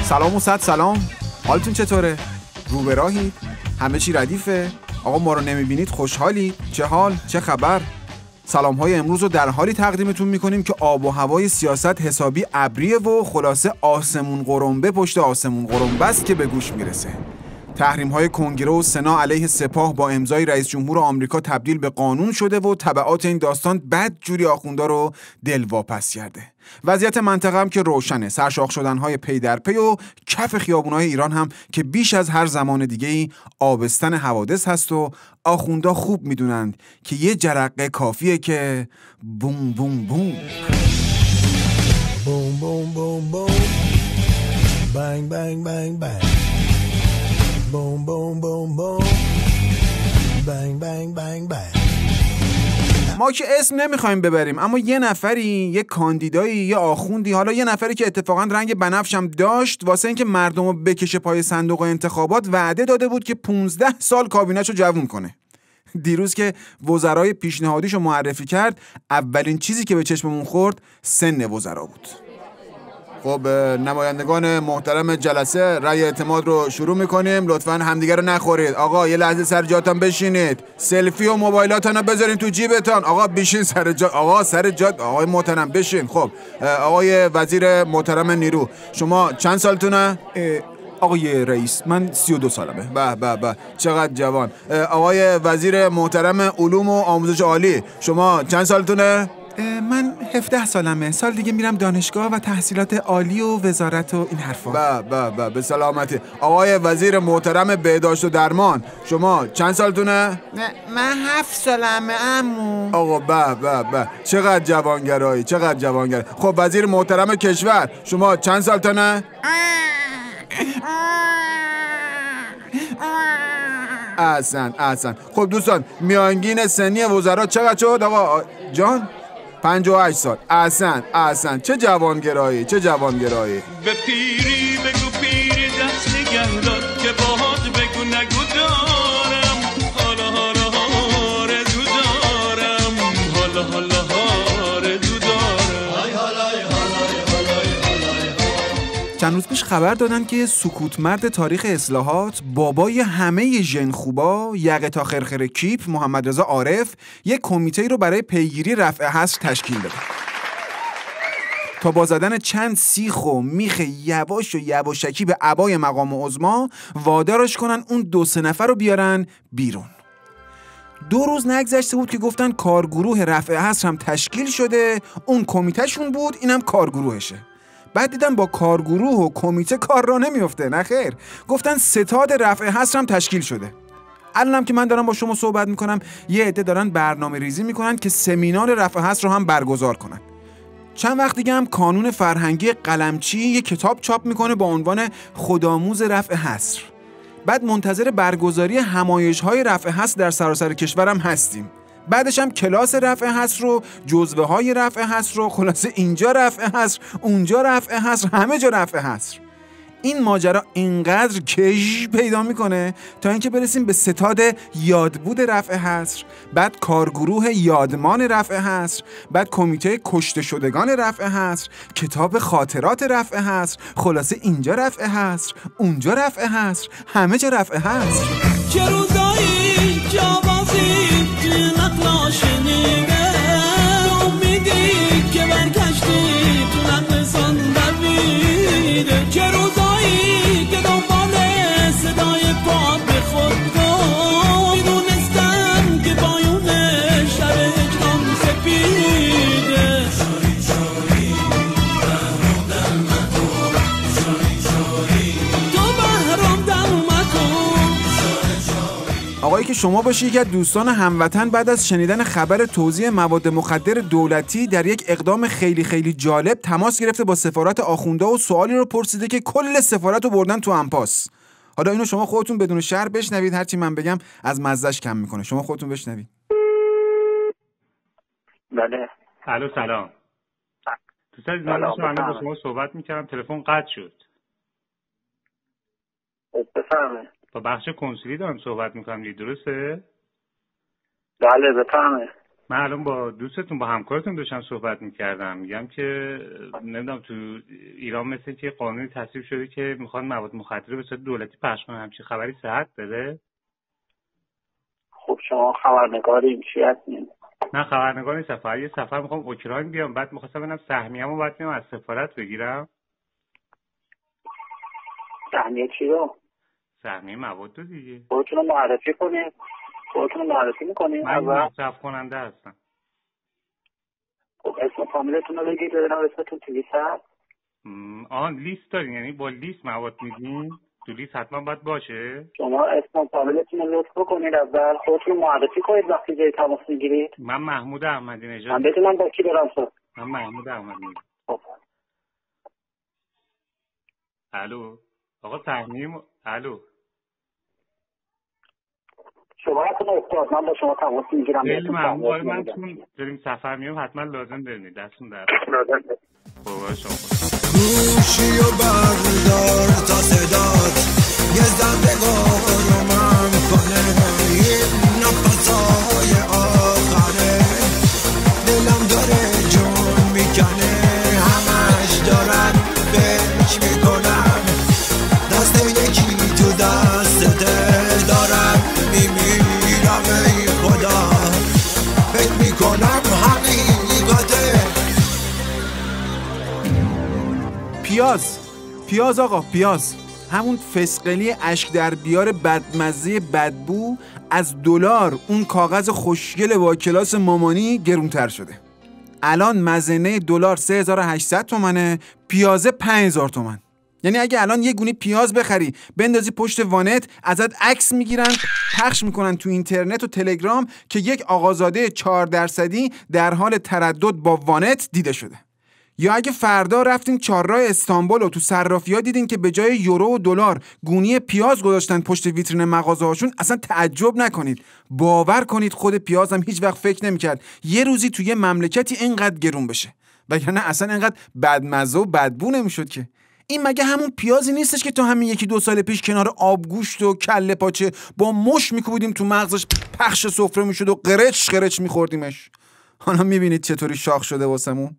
سلام و صد سلام. حالتون چطوره؟ رو به راهید؟ همه چی ردیفه؟ آقا ما رو نمیبینید خوشحالید؟ چه حال؟ چه خبر؟ سلام‌های امروز رو در حالی تقدیمتون میکنیم که آب و هوای سیاست حسابی ابریه و خلاصه آسمون قرنبه پشت آسمون قرنبه است که به گوش میرسه. تحریم‌های کنگره و سنا علیه سپاه با امضای رئیس جمهور آمریکا تبدیل به قانون شده و تبعات این داستان بدجوری آخوندا رو دلواپس کرده. وضعیت منطقه هم که روشنه، سرشاخ شدن‌های پی در پی و کف خیابون‌های ایران هم که بیش از هر زمان دیگه‌ای آبستن حوادث هست و آخوندا خوب میدونند که یه جرقه کافیه که بوم بوم بوم بوم بوم بوم بوم بانگ بانگ بانگ بانگ بوم بوم بوم بوم بانگ بانگ بانگ بانگ. ما که اسم نمیخوایم ببریم، اما یه نفری، یه کاندیدایی، یه آخوندی، حالا یه نفری که اتفاقا رنگ بنفش هم داشت واسه اینکه مردمو بکشه پای صندوق انتخابات وعده داده بود که 15 سال کابینه‌شو جوون کنه. دیروز که وزرای پیشنهادیشو معرفی کرد، اولین چیزی که به چشممون خورد سن وزرا بود. خب نمایندگان محترم جلسه، رأی اعتماد رو شروع میکنیم. لطفاً همدیگه رو نخورید. آقا یه لحظه سر جاتون بشینید. سلفی و موبایلاتون رو بذارین تو جیبتون. آقا بشین سر جات. آقا سر جات. آقای محترم بشین. خب آقای وزیر محترم نیرو، شما چند سالتونه؟ آقای رئیس من 32 سالمه. به چقدر جوان. آقای وزیر محترم علوم و آموزش عالی، شما چند سالتونه؟ من 17 سالمه. سال دیگه میرم دانشگاه و تحصیلات عالی و وزارت و این حرفا. به سلامتی. آقای وزیر محترم بهداشت و درمان، شما چند سالتونه؟ نه من 7 سالمه عمو. آقا به چقدر جوانگرایی، چقدر جوانگر. خب وزیر محترم کشور، شما چند سالتونه؟ احسن. خب دوستان، میانگین سنی وزرا چقدر شد آقا جان؟ 58 سال. احسن. چه جوانگرایی. به پیری بگو پیری دست نگه دار که باهات بگو نگو دارم حالا آرزو دارم حالا آرزو دارم. چند روز پیش خبر دادن که سکوت مرد تاریخ اصلاحات، بابای همه ژن خوبا، یقه تا خرخر کیپ، محمد رضا عارف، یک کمیته رو برای پیگیری رفع حصر تشکیل داد تا با زدن چند سیخ و میخ یواش و یواشکی به عبای مقام عظما وادارش کنن اون 2-3 نفر رو بیارن بیرون. 2 روز نگذشته بود که گفتن کارگروه رفع حصر هم تشکیل شده، اون کمیتهشون بود، اینم کارگروهشه. بعد دیدن با کارگروه و کمیته کار را نمیفته. نه خیر، گفتن ستاد رفع حصر هم تشکیل شده. الانم که من دارم با شما صحبت میکنم، یه عده دارن برنامه ریزی میکنن که سمینار رفع حصر رو هم برگزار کنن. چند وقت دیگه هم کانون فرهنگی قلمچی یه کتاب چاپ میکنه با عنوان خودآموز رفع حصر. بعد منتظر برگزاری همایش‌های رفع حصر در سراسر کشورم هستیم. بعدش هم کلاس رفع حصر رو، جزوه های رفع حصر رو، خلاصه اینجا رفع حصر، اونجا رفع حصر، همه جا رفع حصر. این ماجرا اینقدر کش پیدا میکنه تا اینکه برسیم به ستاد یادبود رفع حصر، بعد کارگروه یادمان رفع حصر، بعد کمیته کشته شدگان رفع حصر، کتاب خاطرات رفع حصر، خلاصه اینجا رفع حصر، اونجا رفع حصر، همه جا رفع حصر. چه روزایی جوازی تو نقلا شنیده امیدی که برگشتی تو نقل سندر میده. چه روزایی که دنبال صدای پاد به خود گم میدونستم که بایون شب هجران سپیده. شاری بهرام در مکن، شاری تو بهرام در مکن. آقایی که شما باشی یکی از دوستان هموطن بعد از شنیدن خبر توزیع مواد مخدر دولتی در یک اقدام خیلی خیلی جالب تماس گرفته با سفارت آخوندا و سوالی رو پرسیده که کل سفارت رو بردن تو انپاس. حالا اینو شما خودتون بدون شرح بشنوید، هرچی من بگم از مزهش کم میکنه. شما خودتون بشنوید. بله. الو سلام. دوست عزیز، من داشتم با شما صحبت میکردم، تلفن قطع شد. بفرمایید. با بخش کنسولی دارم صحبت میکنم، درسته؟ بله بفرمایید. من الان با دوستتون با همکارتون داشتم صحبت میکردم، میگم که نمیدونم تو ایران مثل که قانونی تصویب شده که میخوان مواد مخدر به صورت دولتی پخش کنن، همچین خبری صحت داره؟ خب شما خبرنگاری چی هستین؟ نه خبرنگار نیستم، فقط یه سفر میخوام اوکراین بیام، بعد میخواستم ببینم سهمیه‌مو باید میام از سفارت بگیرم. سهمیه چی رو؟ سهمیه مواد رو دیگه. خودتون رو معرفی کنید. خودتون رو معرفی میکنید. من مصرف کننده هستم. خب اسم فامیلتون رو بگید ببینم اسمتون تو لیست هست. لیست دارین؟ یعنی با لیست مواد میدین؟ تو لیست حتما باید باشه؟ شما اسم فامیلتون رو لطف بکنید اول، خودتون رو معرفی کنید وقتی جای تماس میگیرید. من محمود احمدی نژاد. من بدونم با کی دارم صحبت. من محمود احمدی نژاد. خب الو آقا سهمیه الو شما هستون استاد، من با شما تماس میگیرم. خیلی ممنون. من چون داریم سفر میام حتما لازم داریم دستون در خوبه شما. گوشی و بردار تا صدات یه زندگاه رو من کنه، این نفسای آخره دلم داره جون میکنه، همش دارم بهش میکنم، دست یکی تو دسته دارم میمیرم ای خدا، فکر میکنم حقیقته. پیاز آقا، پیاز، همون فسقلی اشک در بیار بدمزه بدبو از $، اون کاغذ خوشگل با کلاس مامانی گرونتر شده. الان مزنه $، 3800 تومنه، پیازه 5000 تومن. یعنی اگه الان یه گونی پیاز بخری بندازی پشت وانت، ازت عکس میگیرن پخش میکنن تو اینترنت و تلگرام که یک آقازاده 4% در حال تردد با وانت دیده شده. یا اگه فردا رفتین چهارراه استانبول و تو صرافی‌ها دیدین که به جای یورو و $، گونی پیاز گذاشتن پشت ویترین مغازه‌هاشون، اصلا تعجب نکنید. باور کنید خود پیاز هم هیچ وقت فکر نمی‌کرد یه روزی توی مملکتی اینقدر گرون بشه. وگرنه اصلا اینقدر بدمزه و بدبو نمی‌شد که. این مگه همون پیازی نیستش که تا همین 1-2 سال پیش کنار آبگوشت و کله پاچه با مش می‌کوبیدیم تو مغزش، پخش سفره می‌شد و قرچ قرچ می‌خوردیمش. حالا می‌بینید چطوری شاخ شده واسمون.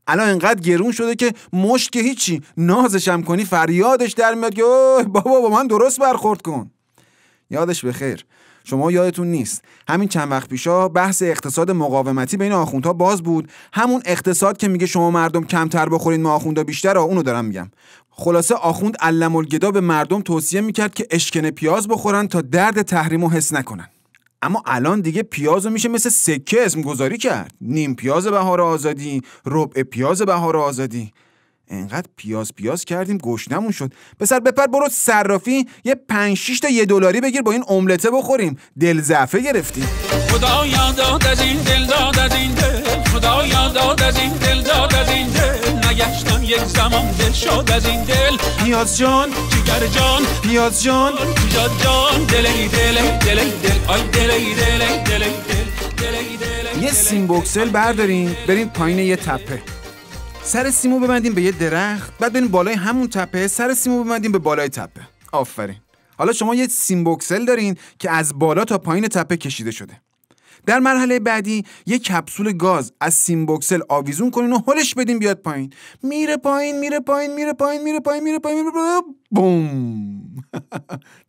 الان اینقدر گرون شده که مشت که هیچی، نازش هم کنی فریادش در میاد که اوه بابا با من درست برخورد کن. یادش بخیر، شما یادتون نیست همین چند وقت پیشا بحث اقتصاد مقاومتی بین آخوندها باز بود، همون اقتصاد که میگه شما مردم کمتر بخورین ما آخوندا بیشتر، اونو دارم میگم. خلاصه آخوند علم الگدا به مردم توصیه میکرد که اشکن پیاز بخورن تا درد تحریمو حس نکنن. اما الان دیگه پیازو میشه مثل سکه اسم گذاری کرد. نیم پیاز بهار آزادی، ربع پیاز بهار آزادی. انقدر پیاز کردیم گشنمون شد. پسر بپر برو صرافی یه 5-6 تا $1 بگیر با این املته بخوریم. دل ضعفه گرفتیم. خدا یاد از این دل داد از این دل، خدا یاد از این دل داد از این دل، نگشتم یک زمان دل شد از این دل. پیاز جان، جگر جان، پیاز جان، پیاز جان، دلی دلی دلی دل، آی دلی دلی دلی دل. یه سیم بوکسل بردارین بریم پایین یه تپه، سر سیمو ببندیم به یه درخت، بعد بریم بالای همون تپه سر سیمو ببندیم به بالای تپه. آفرین. حالا شما یه سیم بوکسل دارین که از بالا تا پایین تپه کشیده شده. در مرحله بعدی یه کپسول گاز از سیم بوکسل آویزون کنین و هلش بدین بیاد پایین. میره پایین میره پایین میره پایین میره پایین میره پایین میره پایین. بوم.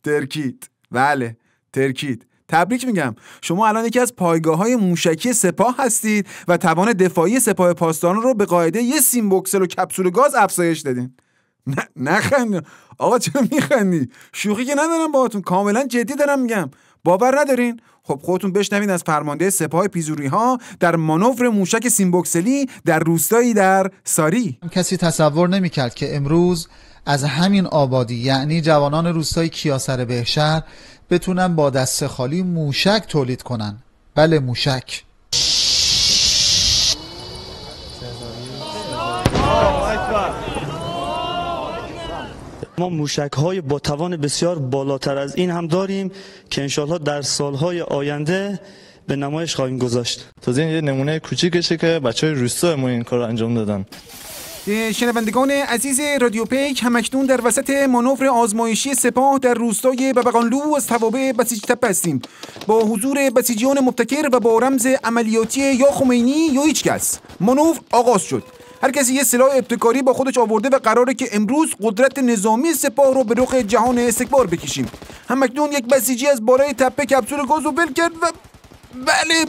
ترکید. بله، ترکید. تبریک میگم، شما الان یکی از پایگاه‌های موشکی سپاه هستید و توان دفاعی سپاه پاسداران رو به قاعده یه سیم بوکسل و کپسول گاز افزایش دادین. نخند آقا، چرا میخندی؟ شوخی که ندارم باهاتون، کاملا جدی دارم میگم. باور ندارین؟ خب خودتون بشنوید از فرمانده سپاه پیزوری‌ها در مانور موشک سیم بوکسلی در روستایی در ساری. کسی تصور نمی‌کرد که امروز از همین آبادی، یعنی جوانان روستای کیاسر بهشهر، بتونن با دست خالی موشک تولید کنن. بله، موشک. ما موشک‌های با توان بسیار بالاتر از این هم داریم که انشالله در سالهای آینده به نمایش خواهیم گذاشت. تازه این یه نمونه کوچیکشه که بچه‌های روستا ما این کار انجام دادن. شنوندگان عزیز رادیو پیک، همکنون در وسط مانور آزمایشی سپاه در روستای ببقانلو از توابع بسیج تپه هستیم با حضور بسیجیان مبتکر و با رمز عملیاتی یا خمینی یا هیچ کس. مانور آغاز شد. هر کسی یه سلاح ابتکاری با خودش آورده و قراره که امروز قدرت نظامی سپاه رو به رخ جهان استکبار بکشیم. همکنون یک بسیجی از بالای تپه کپسول گاز رو ول کرد و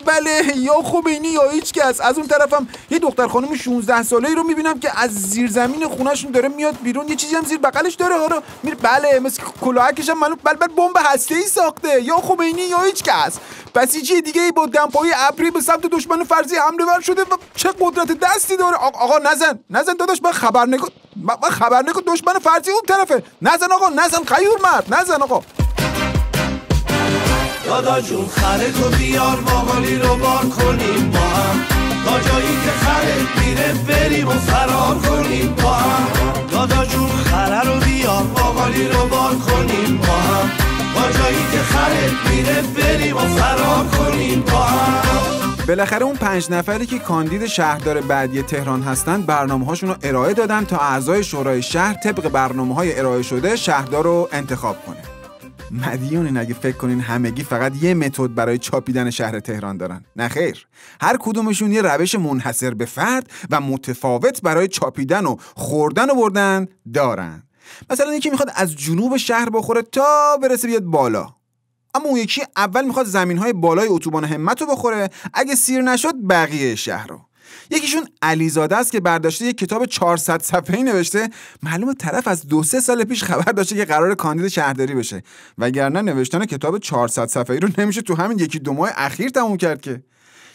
بله یا خمینی یا هیچ کس. از اون طرفم یه دختر خانم 16 ساله‌ای رو میبینم که از زیر زمین خونه‌شون داره میاد بیرون، یه چیزی هم زیر بغلش داره ها، میره بله مثل کلاهکش هم معلوم بله بمب هسته‌ای ساخته. یا خمینی یا هیچ کس. بسیجی دیگه با دمپایی ابری به سمت دشمن فرضی حمله ور شده و چه قدرت دستی داره. آقا نزن داداش، من خبرنگار دشمن فرضی اون طرفه. نزن آقا، نزن خیور مرد، نزن آقا. دادا جون خره تو بیار باقالی رو بار کنیم با هم، تا جایی که خره میره بریم و فرار کنیم با هم. دادا جون خره رو بیار باقالی رو بار کنیم با هم، تا جایی که خره میره بریم و فرار کنیم با هم. بالاخره اون 5 نفری که کاندید شهردار بعدی تهران هستن برنامه‌هاشون رو ارائه دادن تا اعضای شورای شهر طبق برنامه‌های ارائه شده شهردار رو انتخاب کنه. مدیونین اگه فکر کنین همگی فقط یه متد برای چاپیدن شهر تهران دارن. نه خیر، هر کدومشون یه روش منحصر به فرد و متفاوت برای چاپیدن و خوردن و بردن دارن. مثلا یکی میخواد از جنوب شهر بخوره تا برسه بیاد بالا، اما اون یکی اول میخواد زمینهای بالای اتوبان همت رو بخوره، اگه سیر نشد بقیه شهر رو. یکیشون علیزاده است که برداشته یک کتاب 400 صفحه‌ای نوشته. معلومه طرف از 2-3 سال پیش خبر داشته که قرار کاندید شهرداری بشه، وگرنه نوشتن کتاب 400 صفحه‌ای رو نمیشه تو همین 1-2 ماه اخیر تموم کرد که.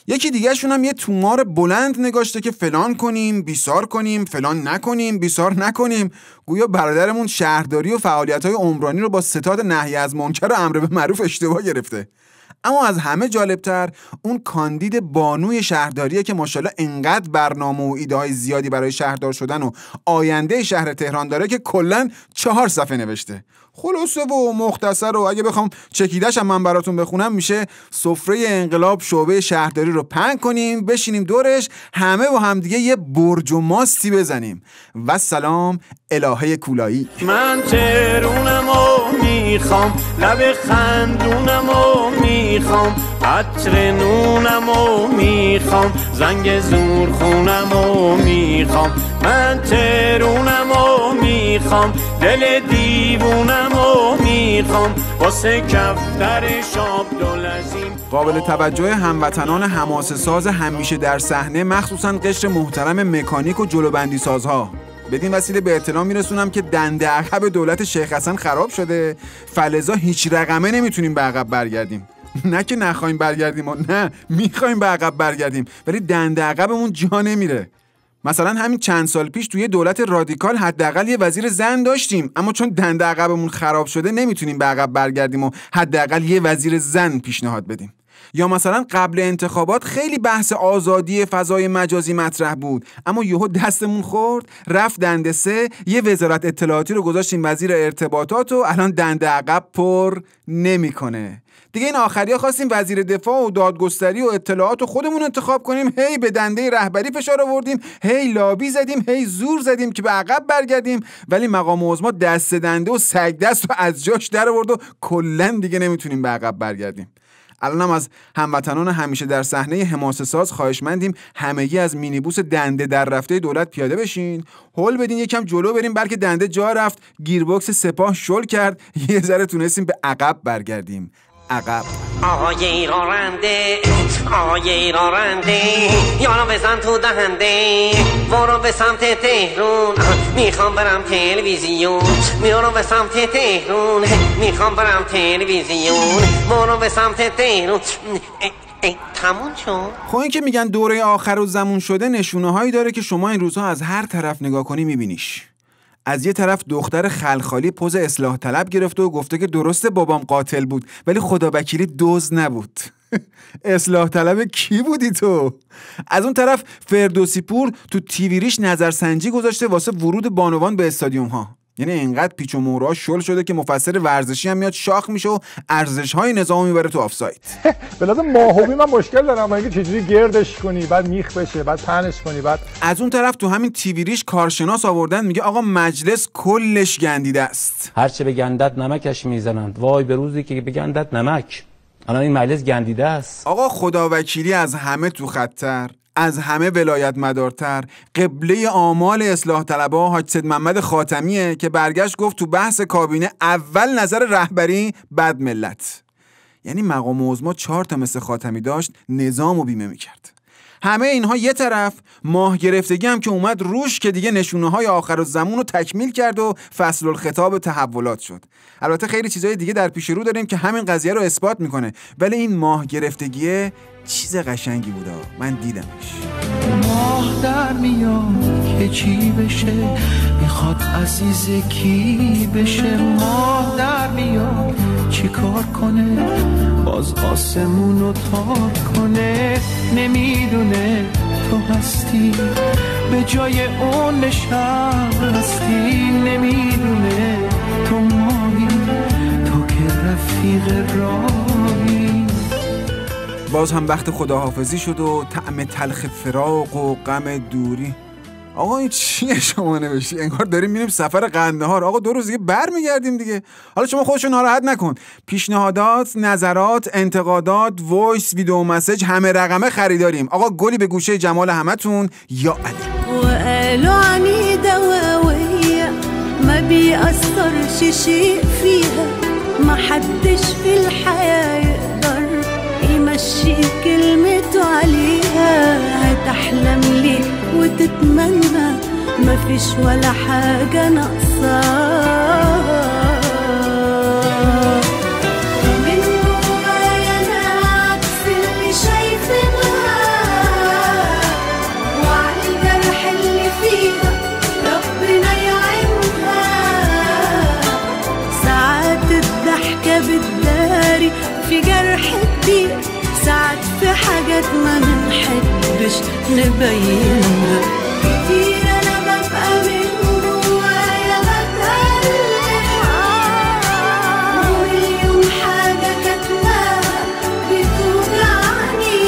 یکی دیگه شون هم یه تومار بلند نگاشته که فلان کنیم، بیسار کنیم، فلان نکنیم، بیسار نکنیم. گویا برادرمون شهرداری و فعالیت‌های عمرانی رو با ستاد نهی از منکر و امر به معروف اشتباه گرفته. اما از همه جالبتر اون کاندید بانوی شهرداریه که ماشاءالله انقدر برنامه و ایده‌های زیادی برای شهردار شدن و آینده شهر تهران داره که کلاً 4 صفحه نوشته. خلاصه و مختصر و اگه بخوام چکیدش هم من براتون بخونم میشه: سفره انقلاب شعبه شهرداری رو پهن کنیم، بشینیم دورش، همه با هم دیگه یه برج و ماستی بزنیم. و سلام الهه کولایی. من ترونمو میخوام، لب خندونمو میخوام، عطر نونمو میخوام، زنگ زور خونمو میخوام. من ترونمو میخوام، دل دیوونمو میخوام، واسه کفتر شاب دولزیم. قابل توجه هموطنان حماسه ساز همیشه در صحنه، مخصوصاً قشر محترم مکانیک و جلوبندی سازها، بدین وسیله به اطلاع میرسونم که دنده عقب دولت شیخ حسن خراب شده، فلزا هیچ رقمه نمیتونیم به عقب برگردیم. نه که نخوایم برگردیم و نه میخوایم به عقب برگردیم، ولی دنده عقبمون جا نمیره. مثلا همین چند سال پیش توی دولت رادیکال حداقل یه وزیر زن داشتیم، اما چون دنده عقبمون خراب شده نمیتونیم به عقب برگردیم و حداقل یه وزیر زن پیشنهاد بدیم. یا مثلا قبل انتخابات خیلی بحث آزادی فضای مجازی مطرح بود، اما یهو دستمون خورد رفت دنده 3، یه وزارت اطلاعاتی رو گذاشتیم وزیر ارتباطات و الان دنده عقب پر نمیکنه. دیگه این آخریا خواستیم وزیر دفاع و دادگستری و اطلاعات و خودمون انتخاب کنیم، هی به دنده رهبری فشار آوردیم، هی لابی زدیم، هی زور زدیم که به عقب برگردیم، ولی مقام عظما دست دنده و سگ دست رو از جاش در آورد و کلا دیگه نمیتونیم به عقب برگردیم. الانم از هموطنان همیشه در صحنه حماسه ساز خواهشمندیم همگی از مینیبوس دنده در رفته دولت پیاده بشین، هول بدین یکم جلو بریم، بلکه دنده جا رفت، گیربکس سپاه شل کرد، یه ذره تونستیم به عقب برگردیم. عقب. آقای راننده، آقای راننده، یارو بزن تو دهنده، برو به سمت تهرون، میخوام برم تلویزیون، برو به سمت تهرون، میخوام برم تلویزیون، برو به سمت تهرون. تموم شد. خب این که میگن دوره آخر و زمان شده نشونه هایی داره که شما این روزها از هر طرف نگاه کنی میبینیش. از یه طرف دختر خلخالی پوز اصلاح طلب گرفته و گفته که درسته بابام قاتل بود ولی خدا وکیلی دزد نبود. اصلاح طلب کی بودی تو؟ از اون طرف فردوسی پور تو تیویریش نظرسنجی گذاشته واسه ورود بانوان به استادیوم ها. یعنی اینقدر پیچ و مورا شل شده که مفسر ورزشی هم میاد شاخ میشه و ارزش‌های نظام میبره تو آفساید. به لازم ماهوی من مشکل دارم، اگه چجوری گردش کنی بعد میخ بشه بعد پهنش کنی بعد. از اون طرف تو همین تیوی ریش کارشناس آوردن میگه آقا مجلس کلش گندیده است. هرچه به گندت نمکش میزنند، وای به روزی که به گندت نمک. الان این مجلس گندیده است. آقا خداوکیلی از همه تو خطر، از همه ولایت مدارتر، قبله آمال اصلاح طلبها حاج سید محمد خاتمیه که برگشت گفت تو بحث کابینه اول نظر رهبری بعد ملت. یعنی مقام عظما 4 تا مثل خاتمی داشت نظامو بیمه میکرد. همه اینها یه طرف، ماه گرفتگی هم که اومد روش که دیگه نشونه‌های آخرالزمان رو تکمیل کرد و فصل الخطاب تحولات شد. البته خیلی چیزای دیگه در پیش رو داریم که همین قضیه رو اثبات میکنه، ولی این ماه گرفتگیه چیز قشنگی بوده، من دیدمش. ماه در میاد که چی بشه، میخواد عزیز کی بشه. ماه در میاد چی کار کنه، باز آسمون رو تار کنه. نمیدونه تو هستی به جای اون نشستی، نمیدونه تو ماهی، تو که رفیق راهی. باز هم وقت خداحافظی شد و طعم تلخ فراق و غم دوری. آقا این چیه شما نوشتی؟ انگار داریم میریم سفر قندهار. آقا 2 روز دیگه برمیگردیم دیگه. حالا شما خودشو ناراحت نکن. پیشنهادات، نظرات، انتقادات، وایس، ویدیو مسیج همه رقمه خریداریم. آقا گلی به گوشه جمال همتون یا علی. وقالوا عني دواوية ما بيأثرش شيء فيها، ما حدش في الحياة يقدر يمشي كلمته عليها. هتحلم ليه وتتمنى ما فيش ولا حاجة ناقصاها. من جوايا أنا عكس اللي شايفينها، وعلى الجرح اللي فيها ربنا يعينها. ساعات الضحكة بتداري في جرح كتير، ساعات في حاجات ما بنحبش نبينها. كتير انا ببقى من جوايا بتألم، ومليون حاجة كاتماها بتوجعني.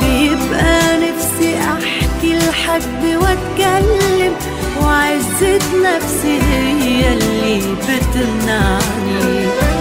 بيبقى نفسي احكي لحد واتكلم، وعزة نفسي هي اللي بتمنعني.